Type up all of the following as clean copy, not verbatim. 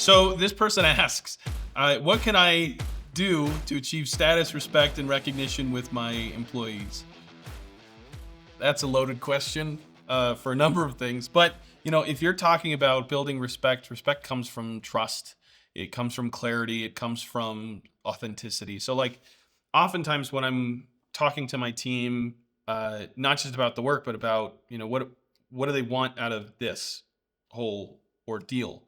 So this person asks, what can I do to achieve status, respect, and recognition with my employees? That's a loaded question for a number of things. But, if you're talking about building respect, respect comes from trust. It comes from clarity. It comes from authenticity. So, like, oftentimes when I'm talking to my team, not just about the work, but about, what do they want out of this whole ordeal?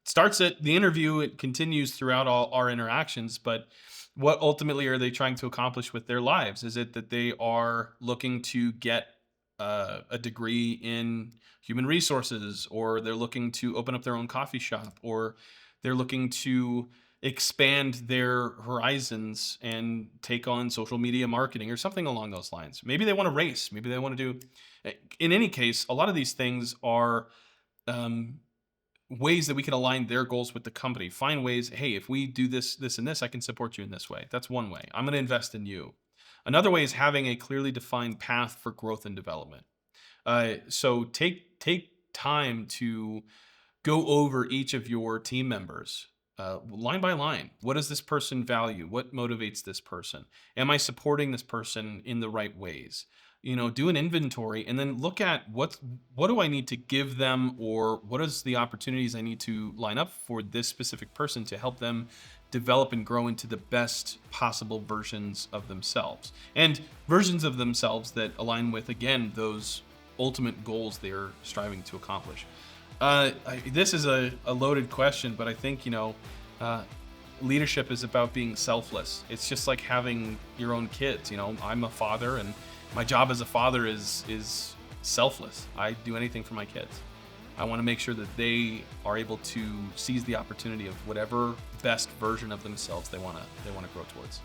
It starts at the interview, it continues throughout all our interactions, but what ultimately are they trying to accomplish with their lives? Is it that they are looking to get a degree in human resources, or they're looking to open up their own coffee shop, or they're looking to expand their horizons and take on social media marketing or something along those lines? Maybe they want to race. Maybe they want to do. In any case, a lot of these things are um, ways that we can align their goals with the company. Find ways. Hey, if we do this, this, and this, I can support you in this way. That's one way. I'm going to invest in you. Another way is having a clearly defined path for growth and development. So take time to go over each of your team members, line by line. What does this person value? What motivates this person? Am I supporting this person in the right ways? Do an inventory and then look at what do I need to give them, or what is the opportunities I need to line up for this specific person to help them develop and grow into the best possible versions of themselves, and versions of themselves that align with, again, those ultimate goals they're striving to accomplish. This is a loaded question, but I think, leadership is about being selfless. It's just like having your own kids. I'm a father, and my job as a father is selfless. I do anything for my kids. I want to make sure that they are able to seize the opportunity of whatever best version of themselves they want to grow towards.